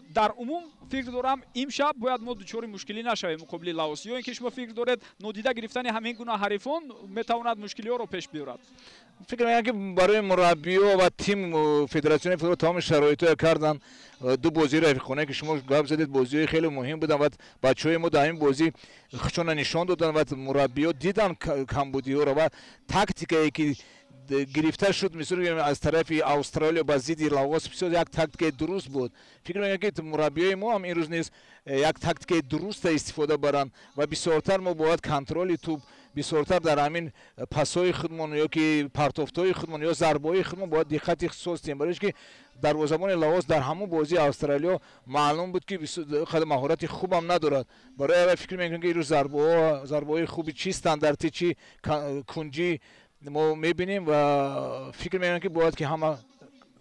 дар умум фикр дорам имшаб бояд мо дучори мушкилӣ нашавем муқобили Лаос. Ё ин ки шумо фикр доред нодида гирифтани ҳамин гуна ҳарифон метавонад мушкилиҳоро пеш биёрад? فکر میکنم که برای مربی‌ها و تیم فدراسیون فوتبال تمام شرایطو کردن. دو بازی رفیقانه که شما گفت زدید بازی خیلی مهم بودن و بچهای ما در این بازی خودشون نشون دادن و مربی‌ها دیدن کمبودی‌ها رو و تاکتیکی که گرفته شد مثل از طرف استرالیا با ضد لاوس بسیار یک تاکتیک درست بود. فکر می‌کنم که مربیای ما هم این روز نیست یک تاکتیک درست استفاده برن و بسیارتر ما باید کنترل توپ بسیارتر در همین پاس‌های خودمون یا که پرتافت‌های خودمون یا ضربه‌های خودمون باید دقت اختصاص دیم برایش که دروازه‌بان لاوس در همون بازی استرالیا معلوم بود که خود مهارت خوبم ندارد. برای فکر می‌کنم که این روز ضربه‌های خوبی چی استانداردی چی کنجی ما می‌بینیم و فکر می‌کنم که باید که همه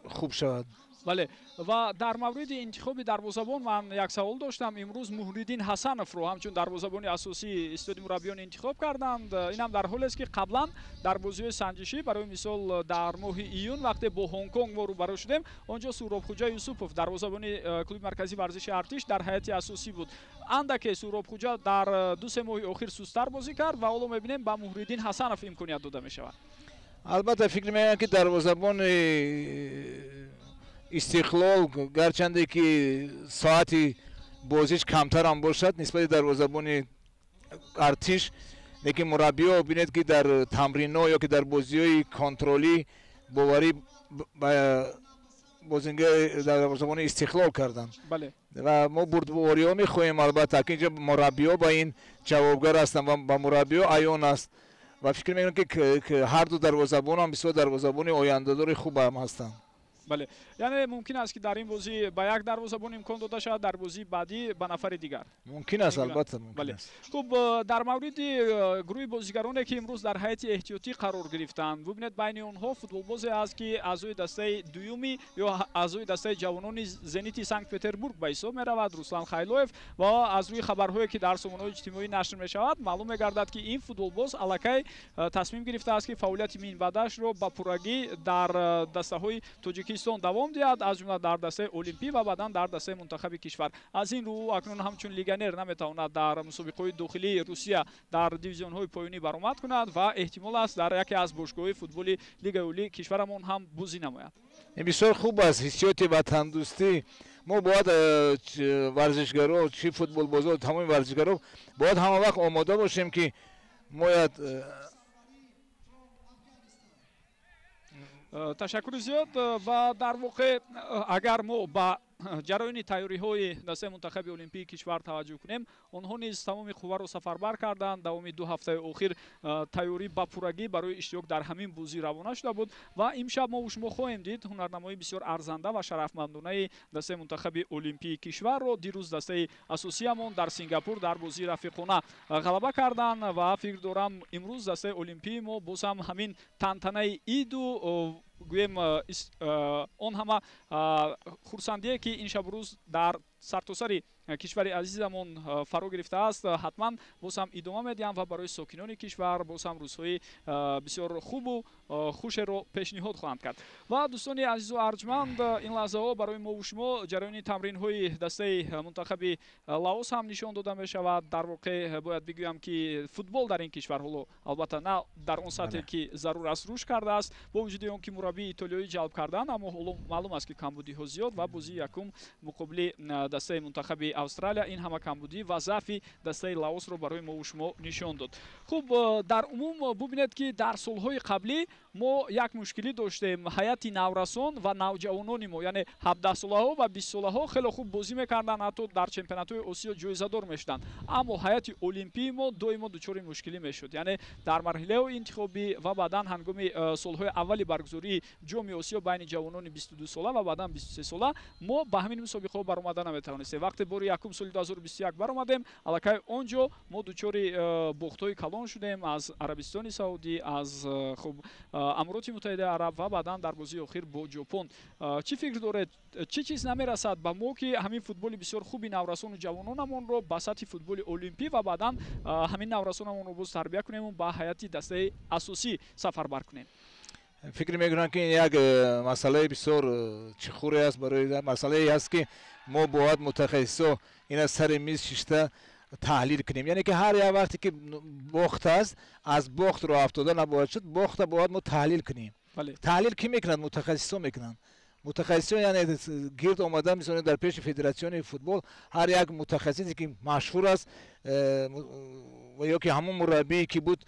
خوب شود. бале ва дар мавриди интихоби дарвозабон ман як савол доштам. имрӯз Муҳриддин Ҳасановро ҳамчун дарвозабони асосии истоди мураббиён интихоб карданд. инам дар ҳолест ки қаблан дар бозиҳои санҷишӣ барои мисол дар моҳи июн вақте бо Ҳонконг мо рӯбаро шудем, онҷо Суҳробхоҷа Юсупов дарвозабони клуби марказии варзиши артиш дар ҳайати асосӣ буд. андаке Суҳробхоҷа дар 2-3 моҳи охир сусттар бозӣ кард ва ҳоло мебинем ба Муҳриддин Ҳасанов имконият дода мешавад. албатта фикр мекунам ки дарвозабони استقلال گرچنده که ساعتی بازیش کمتر هم باشد نسبت دروازه‌بان ارتش، لیکن مربی‌ها ببینید که در تمرین‌ها یا که در بازی‌های کنترلی باوری بازیگر دروازه‌بان استقلال کردن. بله. و ما بردباری‌ها می‌خواهیم البته که اینجا مربی‌ها با این جوابگر هستند و با مربی‌ها عیان است و فکر می‌کنم که هر دو دروازه‌بان هم بسیار دروازه‌بان آینده‌دار خوب هم هستند. бале яъне мумкин аст ки дар ин бозӣ ба як дарвозабон имкон дода шавад, дар бозии баъдӣ ба нафари дигар. мумкин аст, албатта мумкин аст. хуб, дар мавриди гурӯҳи бозигароне ки имрӯз дар ҳайати эҳтиётӣ қарор гирифтанд, бубинед байни онҳо футболбозе аст ки аъзои дастаи дуюми ё аъзои дастаи ҷавонони Зенити Санкт-Петербург ба ҳисоб меравад, Руслан Хайлоев, ва аз рӯи хабарҳое ки дар сомонаҳои иҷтимоӣ нашр мешавад маълум мегардад ки ин футболбоз аллакай тасмим гирифтааст ки фаъолияти минбаъдашро ба пуррагӣ дар дастаҳои Тоҷикистон давом диҳад, аз ҷумла дар дастаи олимпӣ ва баъдан дар дастаи мунтахаби кишвар. аз ин рӯ акнун ҳамчун легионер наметавонад дар мусобиқаҳои дохилии Русия дар дивизионҳои поёнӣ баромад кунад ва эҳтимол аст дар яке аз бошгоҳои футболи лигаи олии кишварамон ҳам бозӣ намояд. ин бисёр хуб аст, ҳиссиёти ватандӯстӣ. мо бояд варзишгаро чи футболбозо тамоми варзишгаро бояд ҳама вақт омода бошем ки мояд ташаккури зиёд ва дар воқеъ агар мо ба ҷараёни тайёриҳои дастаи мунтахаби олимпии кишвар таваҷҷӯҳ кунем, онҳо низ тамоми қувваро сафарбар карданд. давоми 2 ҳафтаи охир тайёрӣ ба пуррагӣ барои иштирок дар ҳамин бозӣ равона шуда буд ва имшаб мо шумо хоҳем дид ҳунарнамоии бисёр арзанда ва шарафмандонаи дастаи мунтахаби олимпии кишварро. дирӯз дастаи асосиямон дар Сингапур дар бозии рафиқона ғалаба карданд ва фикр дорам имрӯз дастаи олимпии мо боз ҳам ҳамин тантанаи иду гӯем он ҳама хурсандие ки ин шабрӯз дар сартосари кишвари азизамон фаро гирифтааст ҳатман боз ҳам идома медиҳам ва барои сокинони кишвар боз ҳам рӯзҳои бисёр хубу хушеро пешниҳод хоҳанд кард. ва дӯстони азизу арҷманд, ин лаҳзаҳо барои мову шумо ҷараёни тамринҳои дастаи мунтахаби Лаос ҳам нишон дода мешавад. дар воқеъ бояд бигӯям ки футбол дар ин кишвар ҳоло албатта на дар он сатҳе ки зарур аст рушд кардааст, бо вуҷуди он ки мураббии итолиёӣ ҷалб карданд, аммо ҳоло маълум аст ки камбудиҳо зиёд ва бозии якум муқобили дастаи мунтахаби Австралия ин ҳама камбудӣ ва заъфи дастаи Лаосро барои мову шумо нишон дод. хуб, дар умум бубинед ки дар солҳои қаблӣ мо як мушкилӣ доштем. ҳайати наврасон ва навҷавонони мо, яъне 17-солаҳо ва 20-солаҳо хеле хуб бозӣ мекарданд, ҳатто дар чемпионатҳои Осиё ҷоизадор мешуданд. аммо ҳайати олимпии мо доимо дучори мушкилӣ мешуд. яъне дар марҳилаи интихобӣ ва баъдан ҳангоми солҳои аввали баргузории ҷоми Осиё байни ҷавонони 22-сола ва баъдан 23-сола мо ба ҳамин мусобиқаҳо баромада наметавонистем. вақте бори якум соли 2021 баромадем, аллакай онҷо мо дучори бохтҳои калон шудем аз Арабистони Саудӣ, аз хуб Амороти Муттаҳидаи Араб ва баъдан дар бозии охир бо Ҷопон. чӣ фикр доред, чӣ чиз намерасад ба мо ки ҳамин футболи бисёр хуби наврасону ҷавононамонро ба сатҳи футболи олимпӣ ва баъдан ҳамин наврасонамонро боз тарбия кунем ба ҳайати дастаи асосӣ сафарбар кунем? فکر میکنم که یک مسئله بسیار چخوری است برای مسئله ای است که ما باید متخصصا این سر میز شیشته تحلیل کنیم. یعنی که هر یک وقتی که باخت است از باخت رو افتاده نباید شد، باخت باید ما تحلیل کنیم. بله. تحلیل کی میکنند؟ متخصصا میکنند. متخصصا یعنی گرد آمدن میسونه در پیش فدراسیون فوتبال هر یک متخصصی که مشهور است و یا که همون مربی که بود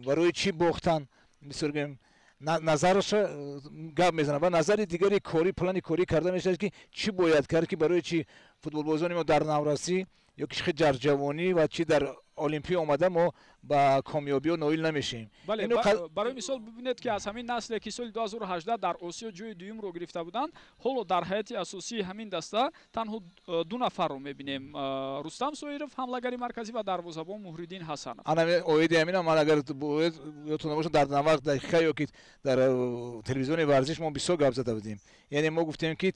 برای چی باختن میسورگیم نظرش گپ میزنه و نظر دیگری کاری پلان کاری کرده میشه که چی باید کرد که برای چی فوتبال بازان ما در نورسی یا که در جوانی و چی در المپی آمده ما با کامیابی و نایل نمیشیم. بله برای مثال ببینید که از همین نسلی که سال 2018 در آسیا جای دوم رو گرفته بودند، حالا در هیئت اساسی همین دسته تنها 2 نفر رو میبینیم، رستم سویرف حملهگری مرکزی و دروازه‌بان مهرالدین حسنов. انا اوید امین من اگر یادتون باشه در 90 دقیقه یا که در تلویزیون ورزش ما بسیار گپ زده بودیم. یعنی ما گفتیم که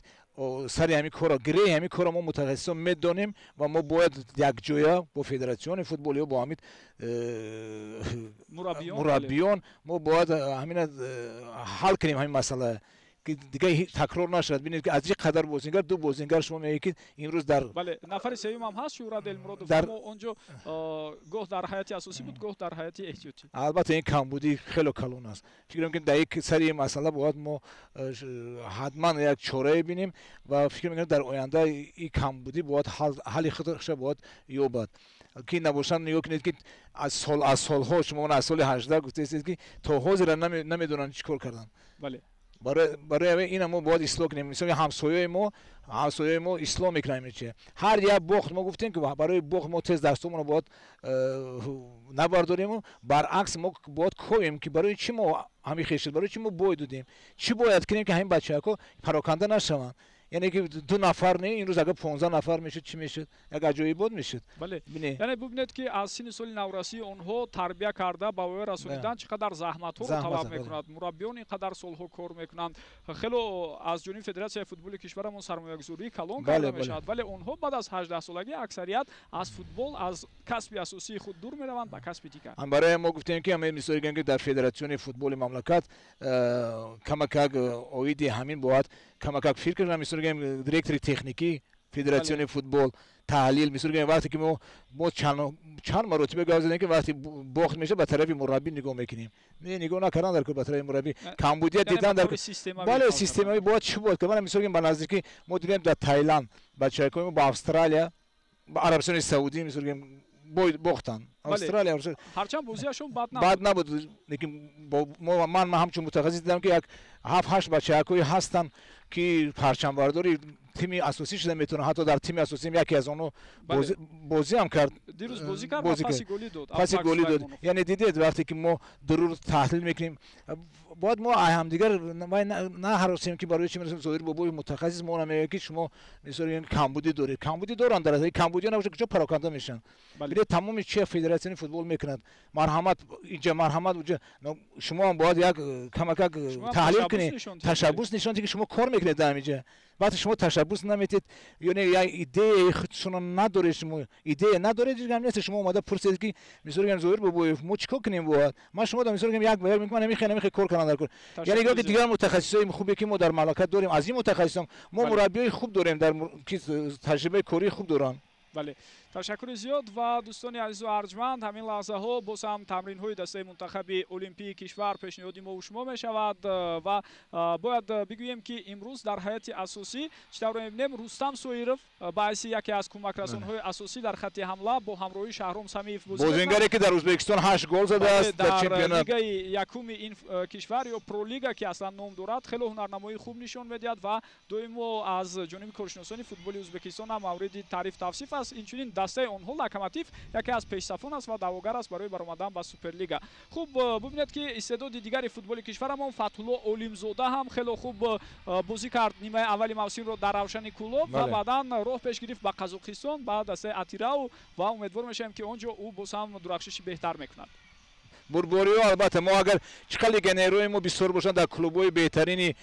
سر همین کارا گره همین کارا ما متخصصا میدونیم و ما باید یک جویا با فدراسیون فوتبال یا با همین مربیان ما باید همین حل کنیم همین مسئله که دیگه تکرار نشد. ببینید که از این قدر بازیگر 2 بازیگر شما میگید که امروز در بله نفر سوم هم هست شورا دلمرادوف، اما اونجا گاه در هیئت اساسی بود گاه در هیئت احتیاطی. البته این کمبودی خیلی کلون است. فکر می‌کنم که در یک سری مسئله باید ما حتما یک چاره ببینیم و فکر می‌کنم در آینده این کمبودی باید حل خودش باید یابد که نباشن نگاه کنید که از سال‌ها شما از سال 18 گفتید که تا حاضر نمیدونن چیکار کردن. بله برای این ما باید اصلاح کنیم. مثلا همسایه ما اصلاح میکنیم. چه هر یک باخت ما گفتیم که برای باخت ما تز دستمون رو باید نبرداریم و برعکس ما باید کویم که برای چی ما همین خیشت برای چی ما باید دادیم چی باید کنیم که همین بچه‌ها پراکنده نشوند. یعنی که 2 نفر نه این روز اگه 15 نفر میشد چی میشد؟ یک عجایب بود میشد. بله یعنی ببینید که از سن سال نورسی اونها تربیت کرده با وی رسوندن چقدر زحمت ها رو طلب میکنند. مربیان اینقدر سالها کار میکنند. خیلی از جانب فدراسیون فوتبال کشورمون سرمایه‌گذاری کلان کرده میشد، ولی اونها بعد از 18 سالگی اکثریت از فوتبال از کسب اساسی خود دور میروند به کسب دیگر. هم برای ما گفتیم که همین مثالی که در فدراسیون فوتبال مملکت کمک اویدی همین باید کمک فکر کنم مثلا دیرکتور تکنیکی فدراسیون فوتبال تحلیل مثلا وقتی که ما چند مرتبه گاز دادیم که وقتی باخت میشه به طرف مربی نگاه میکنیم. نگاه نکردن در به طرف مربی کمبودیت دیدن در بالا سیستمی باید چی بود که من مثلا به نزدیکی ما دیدیم در تایلند بچه‌ها که با استرالیا با عربستان سعودی مثلا باختن. استرالیا هرچند بازیشون بد نبود لیکن من همچون متخصص دیدم که یک 7-8 بچه‌ها هستن که پرچم برداری تیم اساسی شده میتونه حتی در تیم اساسی یکی از اونو بازی هم کرد. دیروز بازی کرد و پاس گلی داد. یعنی دیدید وقتی که ما ضرور تحلیل میکنیم باید ما هم دیگر نه هراسیم که برای چی مثلا زایر بابای متخصص ما میگه که شما مثلا این کمبودی دارن در این کمبودی نباشه که پراکنده میشن. ببینید تمام چه فدراسیون فوتبال میکند مرحمت اینجا مرحمت اونجا شما هم باید یک کمک تحلیل کنید تشبث نشون که شما کار میکنید در اینجا. وقتی شما تشبث نمیتید یعنی یا ایده خودتون ندارید شما ایده ندارید دیگه نیست شما اومده پرسید که مثلا زایر بابای ما چیکار کنیم باید من شما دا مثلا یک بار میگم نمیخوام کار کنم در کار یعنی که دیگر متخصصای خوبی که ما در مملکت داریم از این متخصصان ما مربیای خوب داریم در تجربه کاری خوب دارن. بله تشکر زیاد و دوستان عزیز و ارجمند همین لحظه ها باز هم تمرین های دسته منتخب المپی کشور پیشنهادی ما و شما می شود و باید بگوییم که امروز در هیئت اساسی چطور میبینیم رستم سویرف باعث یکی از کمک رسان های اساسی در خط حمله با همراهی شهرام سمیف بازیگری که در ازبکستان 8 گل زده است در چمپیونات لیگ یکم این کشور یا پرو لیگ که اصلا نام دارد خیلی هنرنمایی خوب نشون میدهد و دوم از جانب کارشناسان فوتبال ازبکستان هم مورد تعریف توصیف است. اینچنین دسته اونها لوکوموتیو یکی از پیشصفان است و دعواگر است برای برآمدن به سوپرلیگا. خوب ببینید که استعداد دیگری فوتبال کشورمون فتح‌الله علیمزاده هم خیلی خوب بازی کرد نیمه اولی موسم رو در روشن کلوب و بعداً راه پیش گرفت به قزاقستان بعد دسته اتیراو و امیدوار میشیم که اونجا او باز هم درخشش بهتر میکند. بربوریو البته ما اگر چقدر گنروی ما بسیار باشن در کلوب‌های بهترین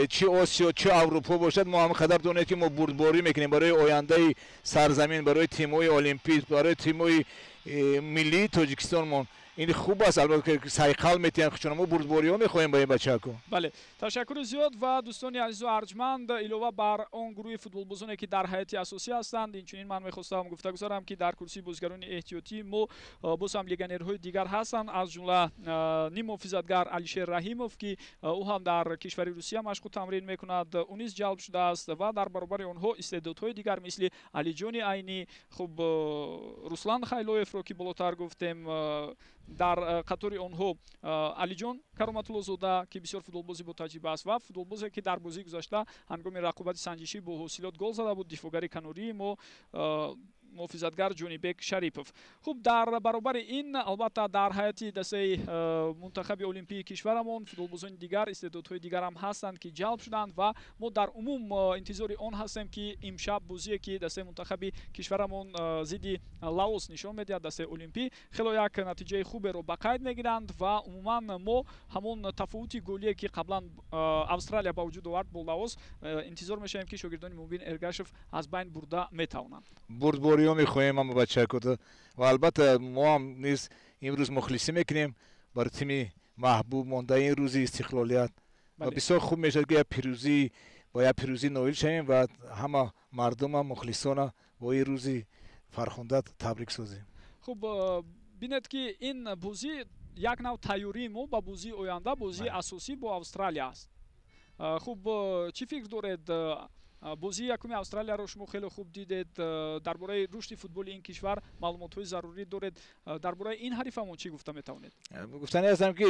چه آسیا چه اروپا باشد ما هم قدر دونید که ما بردباری میکنیم برای آینده سرزمین برای تیم‌های المپیک برای تیم‌های ملی تاجیکستانمون این خوب است البته که سایقل میتین چون ما بردباری‌ها می‌خوایم با این بچه‌ها. بله تشکر زیاد و دوستان عزیز و ارجمند علاوه بر اون گروه فوتبالبازانی که در هیئت اساسی هستند اینچنین من می‌خواستم گفته گذارم که در کرسی بازیگران احتیاطی ما باز هم لگنرهای دیگر هستند از جمله نیم محافظتگر علیشیر رحیموف که او هم در کشور روسیه مشق و تمرین می‌کند اون نیز جلب شده است و در برابر آنها استعدادهای دیگر مثل علی جان عینی خب روسلان خیلویف رو که بالاتر گفتیم در قطار آنها علی جان کرامت‌الله زاده که بسیار فوتبالبازی با تجربه است و فوتبالبازی که در بازی گذشته هنگام رقابت سنجشی با حاصلات گل زده بود دفاعگر کناری ما محافظتگر جونیبک شریپوف. خب در برابر این البته در هیئت دسته منتخب المپیک کشورمون فوتبالبازان دیگر استعدادهای دیگر هم هستند که جلب شدند و ما در عموم انتظار آن هستیم که امشب بازی که دسته منتخب کشورمون ضد لاوس نشان میده دسته المپیک خیلی یک نتیجه خوب رو به قید میگیرند و عموما ما همون تفاوت گلی که قبلا استرالیا با وجود آورد با لاوس انتظار میشیم که شاگردان موبین ارگاشف از بین برده میتوانند. بردباری‌ها می‌خوایم اما بچه‌ها و البته ما هم نیز امروز مخلصی میکنیم برای تیم محبوب مانده این روز استقلالیت و بسیار خوب میشه که پیروزی با یک پیروزی نایل شویم و همه مردم مخلصانه با این روزی فرخنده تبریک سازیم. خب بینید که این بازی یک نوع تیاری ما با بازی آینده بازی اساسی با استرالیا است. خب چی فکر دارید بازی یکم استرالیا رو شما خیلی خوب دیدید درباره رشد فوتبال این کشور معلومات‌های ضروری دارید درباره این حریفمون چی گفته میتونید؟ گفتنی هستم که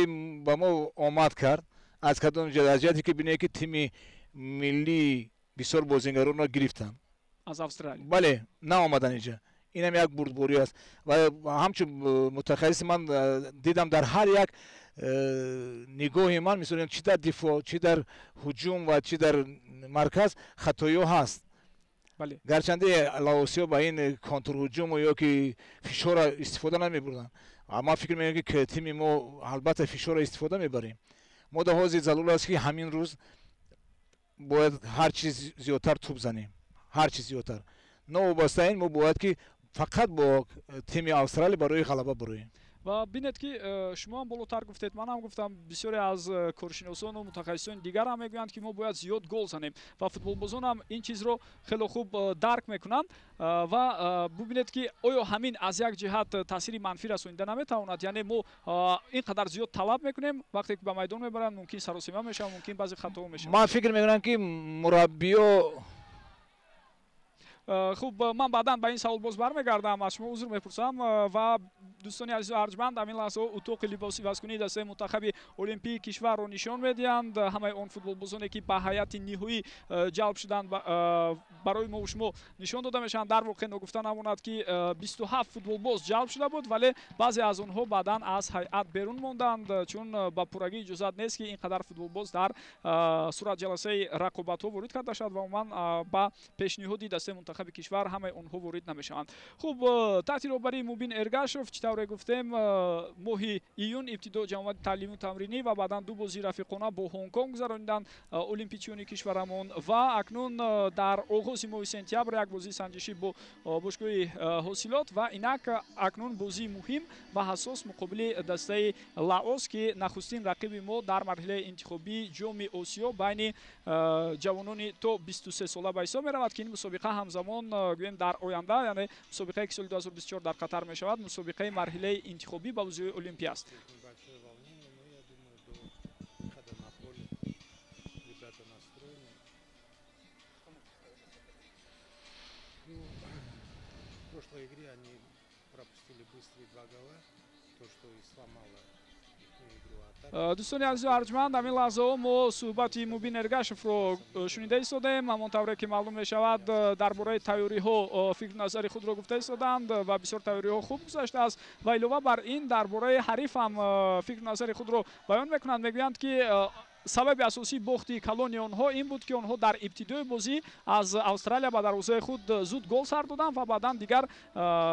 با ما آمد کرد از کدام جداجتی که بینه که تیم ملی بسیار بازیگران رو گرفتن از استرالیا. بله نه آمدن اینجا این هم یک بردباری است و همچون متخصص من دیدم در هر یک نگاه من مثلا چی در دفاع چی در هجوم و چی در مرکز خطایی هست. بله. گرچنده لاوسیا با این کنتر هجوم یا که فشار استفاده نمیبردن اما فکر میکنم که تیم ما البته فشار استفاده میبریم ما در حوزه ضرور است که همین روز باید هر چیز زیادتر توپ زنیم هر چیز زیادتر نه وابسته این ما باید که فقط با تیم استرالیا برای غلبه برویم و بینید که شما هم بالاتر گفتید من هم گفتم بسیاری از کارشناسان و متخصصان دیگر هم میگویند که ما باید زیاد گل زنیم و فوتبالبازان هم این چیز رو خیلی خوب درک میکنند و ببینید که آیا همین از یک جهت تاثیر منفی رسونیده نمیتواند یعنی ما اینقدر زیاد طلب میکنیم وقتی که به میدان میبرند ممکن سر و سیمه میشه ممکن بعضی خطا میشه. من فکر میکنم که مربی‌ها خوب من بعدا به این سوال باز برمیگردم از شما عذر میپرسم و دوستان عزیز و ارجمند همین لحظه اتاق لباسی واسکونی دسته منتخب المپیک کشور رو نشان میدهند همه اون فوتبالبازانی که به هیئت نهایی جلب شدند برای ما و شما نشان داده میشن در واقع نگفته نماند که 27 فوتبالباز جلب شده بود ولی بعضی از اونها بعدا از هیئت بیرون ماندند چون با پورگی اجازه نیست که اینقدر فوتبالباز در صورت جلسه رقابت ها ورود کرده شد و من با پیشنهادی دسته منتخب کشور همه اونها ورود نمیشوند. خوب تحت رهبری موبین ارگاشف چطور گفتیم ماه ایون ابتدا جمعیت تعلیمی و تمرینی و بعدا دو بازی رفیقانه با هنگ کنگ گذراندن المپیچیون کشورمون و اکنون در آغاز ماه سپتامبر یک بازی سنجشی با باشگاه حاصلات و اینک اکنون بازی مهم و حساس مقابل دسته لاوس که نخستین رقیب ما در مرحله انتخابی جام آسیا بین جوانان تا 23 ساله به حساب میرود که این مسابقه همزمان گویم در آینده یعنی مسابقه که سال 2024 در قطر می شود مسابقه مرحله انتخابی به بازی المپی است. دوستان عزیز و ارجمند همین لحظه ما صحبت موبین ارگاشف رو شنیده ایستادیم همانطور که معلوم می شود درباره تیاری ها فکر نظر خود رو گفته ایستادند و بسیار تیاری ها خوب گذشته است و علاوه بر این درباره حریف هم فکر نظر خود رو بیان میکنند میگویند که سبب اساسی باخت کلون آنها این بود که آنها در ابتدای بازی از استرالیا به دروازه خود زود گل سر دادند و بعدا دیگر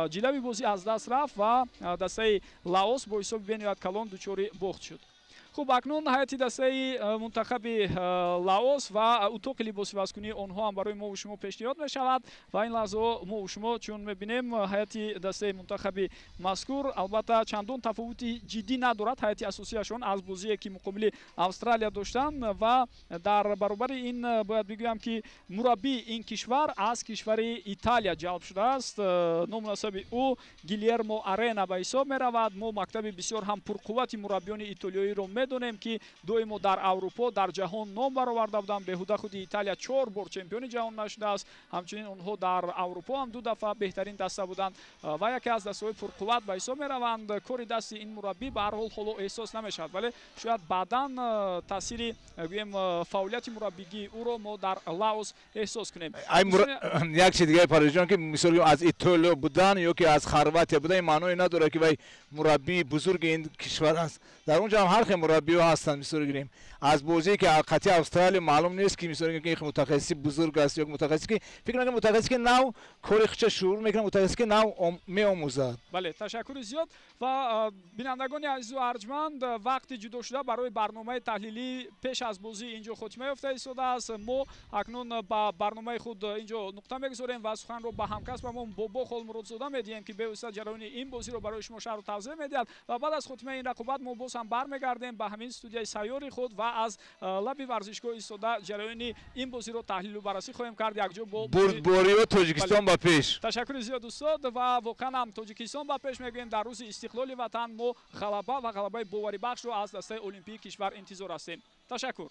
جلوی بازی از دست رفت و دسته لاوس با حساب بین کلون دچار باخت شد. хуб акнун ҳайати дастаи мунтахаби лаос ва утоқи либосивазкунии онҳо ҳам барои мову шумо пешниҳод мешавад ва ин лаҳзаҳо мову шумо чун мебинем ҳайати дастаи мунтахаби мазкур албатта чандон тафовути ҷиддӣ надорад ҳайати асосияшон аз бозие ки муқобили австралия доштанд ва дар баробари ин бояд бигӯям ки мураббии ин кишвар аз кишвари италия ҷалб шудааст. номунасаби ӯ Гильермо Арена ба ҳисоб меравад. мо мактаби бисёр ҳам пурқуввати мураббиёни итолиёиро медонем ки доимо дар аврупо дар ҷаҳон ном бароварда буданд. беҳуда худи италия 4 бор чемпиони ҷаҳон нашудааст. ҳамчунин онҳо дар аврупо ҳам 2 дафъа беҳтарин даста буданд ва яке аз дастаҳои пурқувват ба ҳисоб мераванд. кори дасти ин мураббӣ ба ҳар ҳол ҳоло эҳсос намешавад, вале шояд баъдан таъсири гӯем фаъолияти мураббигии ӯро мо дар лаос эҳсос кунем. як чиз дигари парвизҷон ки мисол аз итолиё будан ё ки аз хорватия будан ин маъное надорад ки вай мураббии бузурги ин кишвар аст. дар он ҷо ҳам ҳар хел мураббиҳо ҳастанд. мисол гирем аз бозие ки қатъи австралия маълум нест ки мисол ки мутахассиси бузург аст ё мутахассис ки фикр мекунам мутахассис ки нав кори худша шуруъ мекунад, мутахассис ки нав меомӯзад. бале ташаккури зиёд ва бинандагони азизу арҷманд вақти ҷудо шуда барои барномаи таҳлилӣ пеш аз бозӣ ин ҷо хотима ёфта истодааст. мо акнун ба барномаи худ ин ҷо нуқта мегузорем ва суханро ба ҳамкасбамон бобо холмуродзода медиҳем ки бевосита ҷараёни ин бозиро барои шумо шарҳу тавзеҳ медиҳад ва баъд аз хотимаи ин рақобат мо боз ҳам бармегардем ба ҳамин студияи сайёри худ ва аз лаби варзишгоҳ истода ҷараёни ин бозиро таҳлилу баррасӣ хоҳем кард. якҷо бо бурдбориҳо тоҷикистон ба пеш. ташаккури зиёд устод ва воқеан ҳам тоҷикистон ба пеш мегӯем. дар рӯзи истиқлоли ватан мо ғалаба ва ғалабаи боварибахшро аз дастаи олимпии кишвар интизор ҳастем. ташаккур.